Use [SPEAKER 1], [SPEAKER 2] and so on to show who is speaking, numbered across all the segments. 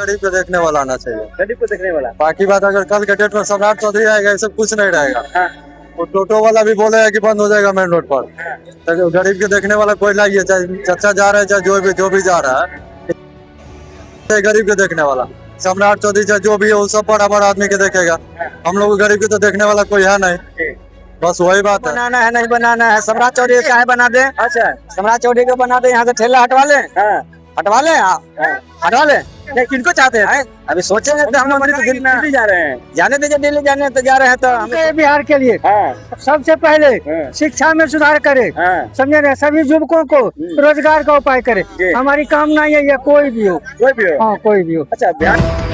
[SPEAKER 1] गरीब को देखने वाला आना चाहिए।
[SPEAKER 2] गरीब को देखने वाला।
[SPEAKER 1] बाकी बात अगर कल के डेट में सम्राट चौधरी आएगा, ये सब कुछ नहीं रहेगा।
[SPEAKER 2] हाँ।
[SPEAKER 1] वो टोटो वाला भी बोलेगा कि बंद हो जाएगा मेन रोड पर। तो गरीब के देखने वाला कोई नहीं है, चाहे चचा जा रहा है चाहे जो भी जा रहा है, गरीब के देखने वाला सम्राट चौधरी चाहे जो भी है वो सब बड़ा आदमी के देखेगा। हम लोग गरीब के तो देखने वाला कोई है नहीं, बस वही बात है।
[SPEAKER 2] बनाना है नहीं बनाना है, सम्राट चौधरी का है बना दे। अच्छा, सम्राट चौधरी को बना दे, यहाँ से ठेला हटवा ले। हटवा ले, हटवा ले। नहीं, किनको चाहते हैं अभी सोचेंगे तो हम तो दिल्ली जा रहे हैं। जाने दीजिए, दिल्ली जाने तो जा रहे हैं। तो हम
[SPEAKER 3] बिहार के लिए सबसे पहले शिक्षा में सुधार करे, समझे ना, सभी युवकों को रोजगार का उपाय करे। हमारी कामना ये है, कोई भी हो। हाँ, कोई भी हो।
[SPEAKER 2] अच्छा, बिहार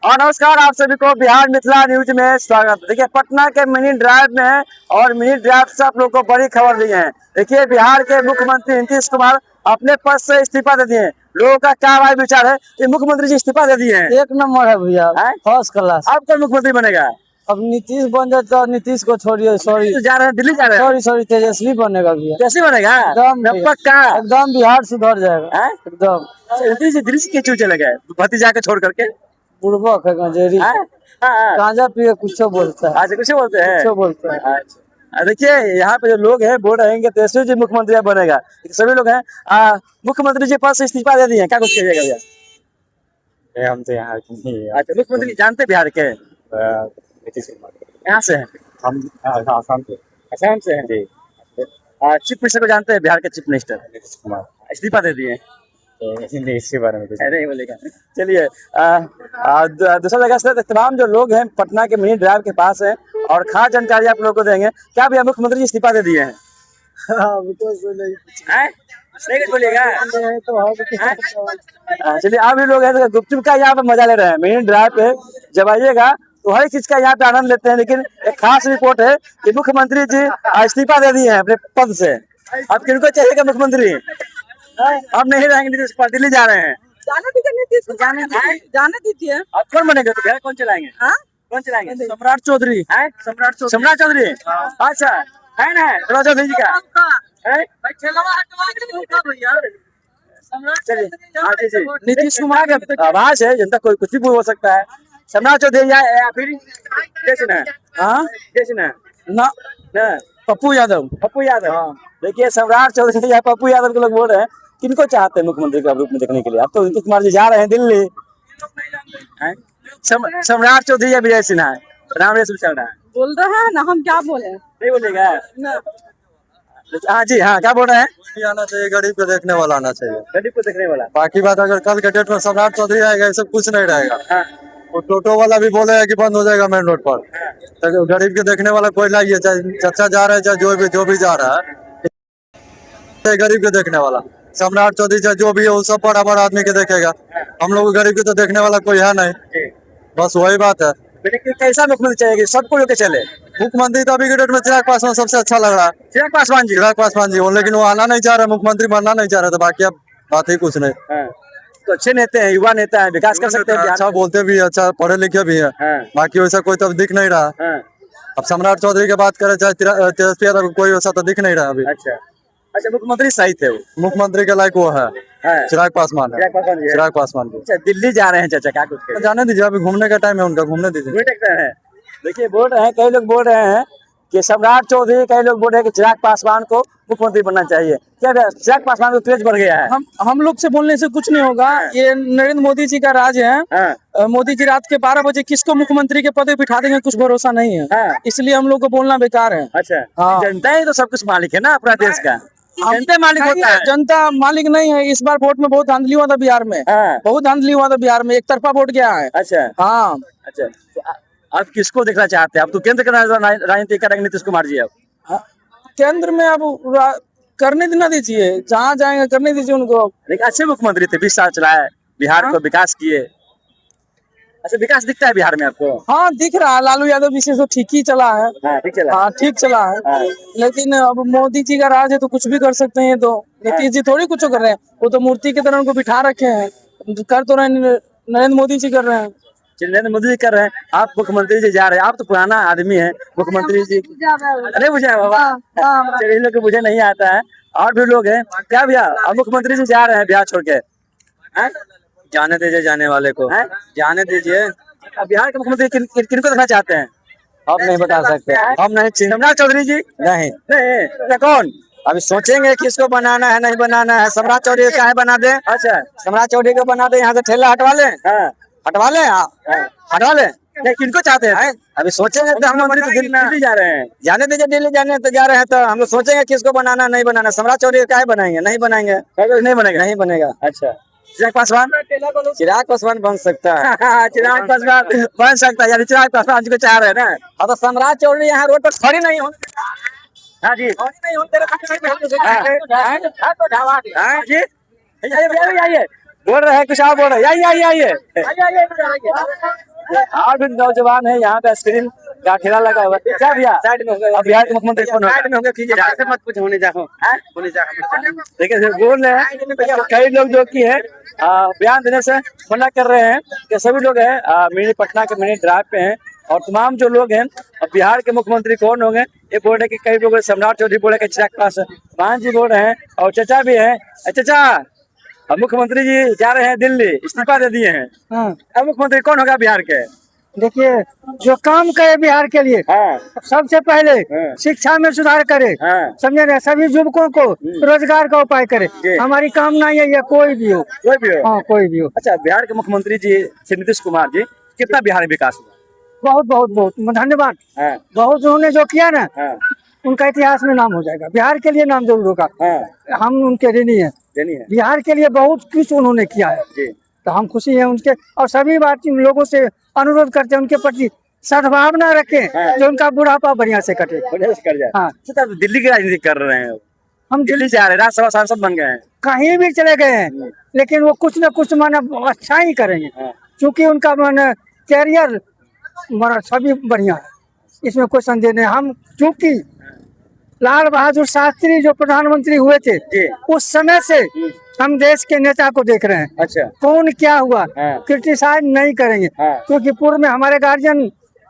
[SPEAKER 2] और नमस्कार, आप सभी को बिहार मिथिला न्यूज में स्वागत। देखिए, पटना के मिनी ड्राइव में है और मिनी ड्राइव से आप लोग को बड़ी खबर दी है। देखिए, बिहार के मुख्यमंत्री नीतीश कुमार अपने पद से इस्तीफा दे दिए। लोगों का क्या भाई विचार है कि मुख्यमंत्री जी इस्तीफा दे दिए हैं?
[SPEAKER 3] एक नंबर है भैया, फर्स्ट क्लास।
[SPEAKER 2] आप कौन मुख्यमंत्री बनेगा?
[SPEAKER 3] अब नीतीश बन जाए तो नीतीश को छोड़िए। सॉरी,
[SPEAKER 2] जा रहे हैं दिल्ली जा रहे हैं।
[SPEAKER 3] सॉरी, तेजस्वी बनेगा भैया।
[SPEAKER 2] कैसे बनेगा?
[SPEAKER 3] एकदम
[SPEAKER 2] पक्का,
[SPEAKER 3] एकदम बिहार सुधर जाएगा एकदम।
[SPEAKER 2] दिल्ली से क्यों चले गए भतीजा के छोड़ करके?
[SPEAKER 3] बुड़बक है, गंजेरी, गांजा पिए कुछ बोलता है।
[SPEAKER 2] अच्छा, कुछ बोलते हैं,
[SPEAKER 3] कुछ बोलता है।
[SPEAKER 2] अच्छा, देखिए यहाँ पे जो लोग हैं बोल रहे हैं कि तेजस्वी जी मुख्यमंत्री बनेगा। सभी लोग हैं मुख्यमंत्री जी पद से इस्तीफा दे दिए हैं, क्या कुछ कहिएगा भैया?
[SPEAKER 1] हम तो यहाँ
[SPEAKER 2] अच्छा, मुख्यमंत्री जानते बिहार के?
[SPEAKER 1] नीतीश कुमार।
[SPEAKER 2] यहाँ से हैं
[SPEAKER 1] हम आसाम से।
[SPEAKER 2] असम से हैं जी। चीफ मिनिस्टर को जानते हैं बिहार के? चीफ मिनिस्टर
[SPEAKER 1] नीतीश कुमार
[SPEAKER 2] इस्तीफा दे दिए हैं।
[SPEAKER 1] इसके बारे में
[SPEAKER 2] नहीं बोलेगा। चलिए, दूसरा जगह से तमाम जो लोग हैं पटना के मिनी ड्राइव के पास हैं और खास जानकारी आप लोगों को देंगे। क्या भैया मुख्यमंत्री जी इस्तीफा दे दिए हैं? नहीं कुछ बोलिएगा। चलिए, आप भी लोग हैं तो गुपचुप का यहाँ पे मजा ले रहे हैं। मिनी ड्राइव पे जब आइएगा तो हर चीज का यहाँ पे आनंद लेते हैं। लेकिन एक खास रिपोर्ट है कि मुख्यमंत्री जी इस्तीफा दे दिए हैं अपने पद से। अब किनको चाहिएगा मुख्यमंत्री? अब नहीं रहेंगे नीतीश कुमार, दिल्ली जा रहे हैं।
[SPEAKER 3] जाने दीजिए नीतीश को, जाने दीजिए।
[SPEAKER 2] अब कौन बनेगा तो बिहार कौन चलाएंगे? कौन चलाएंगे?
[SPEAKER 3] सम्राट चौधरी।
[SPEAKER 2] सम्राट चौधरी। अच्छा, है ना सम्राट चौधरी जी का? चलिए, नीतीश कुमार का आवाज है, जनता कोई कुछ भी बोल सकता है। सम्राट चौधरी या फिर ना
[SPEAKER 3] पप्पू यादव।
[SPEAKER 2] देखिए, सम्राट चौधरी या पप्पू यादव के लोग बोल रहे हैं। किनको चाहते हैं मुख्यमंत्री के रूप में देखने के लिए? अब तो नीतीश कुमार जी जा रहे हैं दिल्ली। सम्राट चौधरी या विजय सिन्हा? राम रेस चल रहा है,
[SPEAKER 3] बोल रहे हैं ना, हम क्या बोले?
[SPEAKER 2] नहीं बोलेगा। हाँ जी, हाँ, क्या बोल रहे हैं?
[SPEAKER 1] आना चाहिए, गरीब को देखने वाला आना चाहिए।
[SPEAKER 2] गरीब को देखने वाला।
[SPEAKER 1] बाकी बात अगर कल के डेट में सम्राट चौधरी आएगा, ये सब कुछ नहीं रहेगा। वो टोटो वाला भी बोलेगा कि बंद हो जाएगा मेन रोड पर। तो गरीब के देखने वाला कोई नहीं है, चाहे चचा जा रहा है चाहे जो भी जा रहा है, गरीब के देखने वाला सम्राट चौधरी चाहे जो भी है वो सब बड़ा आदमी के देखेगा। हम लोग गरीब के तो देखने वाला कोई है नहीं, बस वही बात है।
[SPEAKER 2] कैसा मुख्यमंत्री चाहिए? सबको लेके चले।
[SPEAKER 1] मुख्यमंत्री तो अभी के डेट में चिराग पासवान सबसे अच्छा लग रहा है।
[SPEAKER 2] चिराग पासवान जी,
[SPEAKER 1] लेकिन वो आना नहीं चाह रहे, मुख्यमंत्री बनना नहीं चाह रहे। तो बाकी अब बात ही कुछ नहीं।
[SPEAKER 2] तो अच्छे नेता हैं, युवा नेता है, विकास कर सकते हैं।
[SPEAKER 1] अच्छा बोलते भी, अच्छा पढ़े लिखे भी है। बाकी वैसा कोई तो दिख नहीं रहा। अब सम्राट चौधरी की बात करें चाहे तेजस्वी यादव, कोई वैसा तो दिख नहीं रहा अभी।
[SPEAKER 2] अच्छा, मुख्यमंत्री सही थे वो?
[SPEAKER 1] मुख्यमंत्री के लायक वो है चिराग पासवान है। चिराग पासवान।
[SPEAKER 2] अच्छा, दिल्ली जा रहे हैं चाचा, क्या कुछ
[SPEAKER 1] जाने दीजिए, अभी घूमने का टाइम है उनका, घूमने दीजिए।
[SPEAKER 2] देखिए, बोल रहे हैं, कई लोग बोल रहे हैं कि सम्राट चौधरी, कई लोग बोल रहे हैं कि चिराग पासवान को मुख्यमंत्री बनना चाहिए। क्या चिराग पासवान को क्रेज बढ़ गया है?
[SPEAKER 3] हम लोग से बोलने से कुछ नहीं होगा। ये नरेंद्र मोदी जी का राज है। मोदी जी रात के 12 बजे किसको मुख्यमंत्री के पद पे बिठा देंगे कुछ भरोसा नहीं है। इसलिए हम लोग को बोलना बेकार है।
[SPEAKER 2] अच्छा, जनता ही तो सब कुछ मालिक है ना अपना देश का। जनता मालिक होता है,
[SPEAKER 3] जनता मालिक नहीं है। इस बार वोट में बहुत धांधली हुआ था बिहार में। बहुत धांधली हुआ था बिहार में, एक तरफा वोट गया है।
[SPEAKER 2] अच्छा,
[SPEAKER 3] हाँ।
[SPEAKER 2] अच्छा, आप किसको देखना चाहते हैं? अब तो केंद्र का राजनीति करेंगे नीतीश कुमार जी। अब
[SPEAKER 3] केंद्र में अब करने देना दीजिए, जहाँ जाएंगे करने दीजिए उनको।
[SPEAKER 2] लेकिन अच्छे मुख्यमंत्री थे, 20 साल चलाए, बिहार को विकास किए। अच्छा, विकास दिखता है बिहार में आपको?
[SPEAKER 3] हाँ, दिख रहा है। लालू यादव जी से तो ठीक ही चला है। ठीक चला है। लेकिन अब मोदी जी का राज है तो कुछ भी कर सकते हैं। तो नीतीश जी थोड़ी कुछ कर रहे हैं, वो तो मूर्ति की तरह उनको बिठा रखे हैं। कर तो रहे नरेंद्र मोदी जी कर रहे हैं।
[SPEAKER 2] नरेंद्र मोदी जी कर रहे हैं, आप मुख्यमंत्री जी जा रहे हैं, आप तो पुराना आदमी है, मुख्यमंत्री जी नहीं बुझे बाबा, चलिए इन लोग को मुझे नहीं आता है, और भी लोग हैं क्या भैया, अब मुख्यमंत्री जी जा रहे हैं बिहार छोड़ के, हैं?
[SPEAKER 1] जाने दीजिए जाने वाले को,
[SPEAKER 2] हैं?
[SPEAKER 1] जाने दीजिए।
[SPEAKER 2] अब बिहार के मुख्यमंत्री किनको देखना चाहते हैं?
[SPEAKER 1] हम नहीं बता सकते, हम नहीं चिन्ह
[SPEAKER 2] सम्राट चौधरी जी
[SPEAKER 1] नहीं।
[SPEAKER 2] नहीं, तो कौन?
[SPEAKER 1] अभी सोचेंगे किसको बनाना है नहीं बनाना है। सम्राट चौधरी को काहे बना दे,
[SPEAKER 2] अच्छा
[SPEAKER 1] सम्राट चौधरी को बना दे, यहाँ से ठेला हटवा ले,
[SPEAKER 2] हाँ
[SPEAKER 1] हटवा ले, हटवा ले।
[SPEAKER 2] नहीं, किनको चाहते हैं?
[SPEAKER 1] अभी सोचेंगे तो हम
[SPEAKER 2] मुख्यमंत्री तो दिल्ली जा रहे हैं।
[SPEAKER 1] जाने दीजिए, दिल्ली जाने तो जा रहे हैं, तो हम लोग सोचेंगे किसको बनाना नहीं बनाना। सम्राट चौधरी को काहे बनाएंगे, नहीं बनाएंगे,
[SPEAKER 2] नहीं बनेगा।
[SPEAKER 1] नहीं बनेगा।
[SPEAKER 2] अच्छा चिराग पासवान,
[SPEAKER 1] चिराग पासवान बन सकता है।
[SPEAKER 2] चिराग पासवान बन सकता है, यानी चिराग पासवान जी को चाह रहे हैं ना।
[SPEAKER 1] अब तो सम्राट चौधरी यहाँ रोड पर खड़ी नहीं हो,
[SPEAKER 2] हाँ जी, हाँ जी, आइए, बोल रहे हैं कुछ आप बोल रहे हैं, आइए और भी नौजवान है यहाँ पे, स्क्रीन का ठेला लगा हुआ है। क्या भैया साइड में होगा, अब बिहार के मुख्यमंत्री कौन होगा? साइड में होंगे, कीजिए मत कुछ होने जाओ, देखिए बोल रहे हैं कई लोग जो की है बयान देने से मना कर रहे हैं कि सभी लोग हैं मिनी पटना के मिनी ड्राइव पे हैं, और तमाम जो लोग हैं अब बिहार के मुख्यमंत्री कौन होंगे ये बोल रहे हैं कि कई लोग सम्राट चौधरी बोल रहे हैं, चिराग पासवान जी बोल रहे हैं, और चचा भी हैं। चचा अब मुख्यमंत्री जी जा रहे हैं दिल्ली, इस्तीफा दे दिए हैं,
[SPEAKER 3] हाँ।
[SPEAKER 2] अब मुख्यमंत्री कौन होगा बिहार के?
[SPEAKER 3] देखिए जो काम करे बिहार के लिए,
[SPEAKER 2] हाँ
[SPEAKER 3] सबसे पहले
[SPEAKER 2] हाँ।
[SPEAKER 3] शिक्षा में सुधार करे,
[SPEAKER 2] हाँ।
[SPEAKER 3] समझे ना, सभी युवकों को रोजगार का उपाय करे। हमारी कामना यही है, कोई भी हो,
[SPEAKER 2] कोई भी हो।
[SPEAKER 3] हाँ कोई भी हो।
[SPEAKER 2] अच्छा बिहार के मुख्यमंत्री जी श्री नीतीश कुमार जी, कितना बिहार में विकास हुआ?
[SPEAKER 3] बहुत बहुत बहुत धन्यवाद।
[SPEAKER 2] हाँ,
[SPEAKER 3] बहुत उन्होंने जो किया ना,
[SPEAKER 2] हाँ,
[SPEAKER 3] उनका इतिहास में नाम हो जाएगा, बिहार के लिए नाम जरूर होगा।
[SPEAKER 2] हाँ,
[SPEAKER 3] हम उनके ऋणी हैं,
[SPEAKER 2] देनी है
[SPEAKER 3] बिहार के लिए बहुत कुछ उन्होंने किया है,
[SPEAKER 2] जी।
[SPEAKER 3] तो हम खुशी हैं उनके, और सभी बात लोगों से अनुरोध करते हैं उनके प्रति सद्भावना रखें,
[SPEAKER 2] हाँ।
[SPEAKER 3] जो उनका बुढ़ापा बढ़िया से कटे।
[SPEAKER 2] बढ़िया से कर जाए।
[SPEAKER 3] हाँ।
[SPEAKER 2] अच्छा, तो दिल्ली की राजनीति कर रहे हैं,
[SPEAKER 3] हम
[SPEAKER 2] दिल्ली से आ रहे हैं, राज्यसभा सांसद बन गए हैं।
[SPEAKER 3] कहीं भी चले गए हैं, लेकिन वो कुछ न कुछ माने अच्छा ही करेंगे,
[SPEAKER 2] हाँ।
[SPEAKER 3] क्योंकि उनका माने कैरियर माने सभी बढ़िया है, इसमें कोई संदेह नहीं। हम चूंकि लाल बहादुर शास्त्री जो प्रधानमंत्री हुए थे,
[SPEAKER 2] जी।
[SPEAKER 3] उस समय से हम देश के नेता को देख रहे हैं,
[SPEAKER 2] अच्छा
[SPEAKER 3] कौन क्या हुआ
[SPEAKER 2] हाँ।
[SPEAKER 3] क्रिटिसाइज नहीं करेंगे,
[SPEAKER 2] हाँ।
[SPEAKER 3] क्योंकि पूर्व में हमारे गार्जियन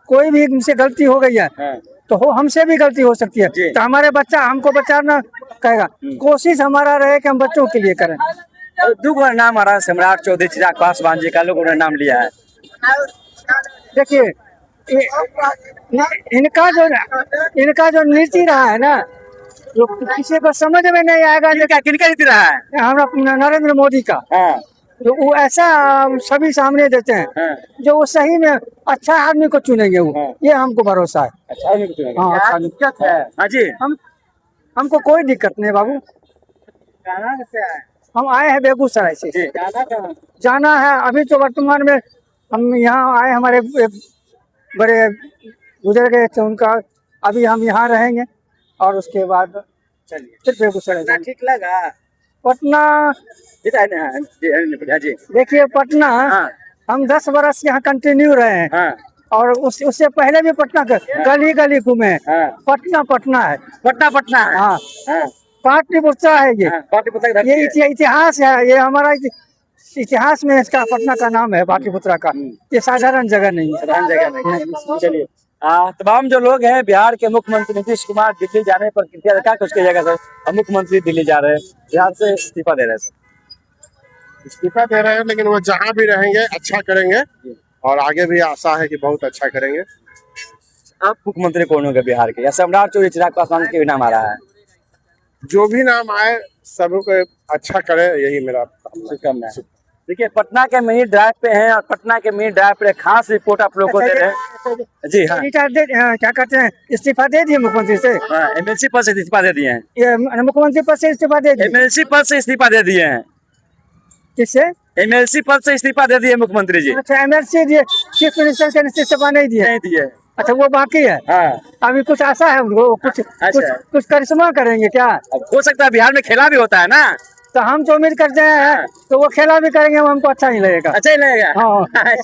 [SPEAKER 3] कोई भी हमसे गलती हो गई है
[SPEAKER 2] हाँ।
[SPEAKER 3] तो हमसे भी गलती हो सकती है,
[SPEAKER 2] जी।
[SPEAKER 3] तो हमारे बच्चा हमको बचाना कहेगा, कोशिश हमारा रहे कि हम बच्चों के लिए करें।
[SPEAKER 2] और दूसरा नाम आ रहा है सम्राट चौधरी, चिराग पासवान जी का लोगों ने नाम लिया है।
[SPEAKER 3] देखिए इनका जो नीति रहा है ना, जो किसी को समझ में नहीं आएगा।
[SPEAKER 2] किनका नीति रहा है?
[SPEAKER 3] हमारा नरेंद्र मोदी का,
[SPEAKER 2] हाँ,
[SPEAKER 3] तो वो ऐसा सभी सामने देते हैं
[SPEAKER 2] हाँ।
[SPEAKER 3] जो वो सही में अच्छा आदमी को चुनेंगे वो,
[SPEAKER 2] हाँ।
[SPEAKER 3] ये हमको भरोसा है।
[SPEAKER 2] अच्छा आदमी को चुनेंगे।
[SPEAKER 3] हाँ, अच्छा दिक्कत है।
[SPEAKER 2] हाँ जी।
[SPEAKER 3] हमको कोई दिक्कत नहीं बाबू। हम आए हैं बेगूसराय से,
[SPEAKER 2] जी।
[SPEAKER 3] जाना है अभी तो वर्तमान में हम यहाँ आए, हमारे एक बड़े गुजर गए थे उनका, अभी हम यहाँ रहेंगे और उसके बाद
[SPEAKER 2] चलिए
[SPEAKER 3] फिर बेगूसराय जाएंगे।
[SPEAKER 2] ठीक लगा
[SPEAKER 3] पटना,
[SPEAKER 2] जी।
[SPEAKER 3] देखिए पटना,
[SPEAKER 2] हाँ।
[SPEAKER 3] हम 10 बरस यहाँ कंटिन्यू रहे हैं,
[SPEAKER 2] हाँ।
[SPEAKER 3] और उससे पहले भी पटना के गली गली घूमे हैं।
[SPEAKER 2] हाँ।
[SPEAKER 3] पटना है,
[SPEAKER 2] पटना है।
[SPEAKER 3] हाँ
[SPEAKER 2] हाँ।
[SPEAKER 3] पाटलिपुत्र है ये,
[SPEAKER 2] हाँ, पाटलिपुत्र की धरती
[SPEAKER 3] ये
[SPEAKER 2] है।
[SPEAKER 3] इतिहास है, ये हमारा इतिहास में इसका पटना का नाम है पाटलिपुत्र का, ये साधारण जगह नहीं है।
[SPEAKER 2] साधारण जगह नहीं। चलिए तमाम जो लोग हैं बिहार के मुख्यमंत्री नीतीश कुमार दिल्ली जाने पर क्या कुछ कहिएगा सर? अब मुख्यमंत्री दिल्ली जा रहे हैं, बिहार से इस्तीफा दे रहे हैं सर।
[SPEAKER 4] इस्तीफा दे रहे हैं, लेकिन वो जहाँ भी रहेंगे अच्छा करेंगे, और आगे भी आशा है कि बहुत अच्छा करेंगे।
[SPEAKER 2] अब मुख्यमंत्री कौन होगा बिहार के? या सम्राट चौधरी, चिराग पासवान के भी नाम आ रहा है?
[SPEAKER 4] जो भी नाम आए सबको अच्छा करे, यही मेरा
[SPEAKER 2] शुभकामना है। देखिए पटना के मिनी ड्राइव पे हैं, और पटना के मिनी ड्राइव पे खास रिपोर्ट आप लोगों को दे रहे हैं। जी हाँ,
[SPEAKER 3] क्या कहते हैं, इस्तीफा दे दिए मुख्यमंत्री से,
[SPEAKER 2] एमएलसी पद से इस्तीफा दे दिए हैं।
[SPEAKER 3] ये मुख्यमंत्री पद से इस्तीफा दे दिए।
[SPEAKER 2] एमएलसी पद से इस्तीफा दे दिए हैं।
[SPEAKER 3] किससे?
[SPEAKER 2] एमएलसी पद से इस्तीफा दे दिए मुख्यमंत्री जी।
[SPEAKER 3] अच्छा, एमएलसी दिए, चीफ मिनिस्टर से इस्तीफा नहीं दिए?
[SPEAKER 2] नहीं दिए।
[SPEAKER 3] अच्छा, वो बाकी है।
[SPEAKER 2] हाँ।
[SPEAKER 3] अभी कुछ आशा है उनको, कुछ करिश्मा करेंगे क्या?
[SPEAKER 2] अब हो सकता है, बिहार में खेला भी होता है ना,
[SPEAKER 3] तो हम तो उम्मीद करते हैं, तो वो खेला भी करेंगे, वो हमको अच्छा ही लगेगा।
[SPEAKER 2] अच्छा ही लगेगा।
[SPEAKER 3] हाँ।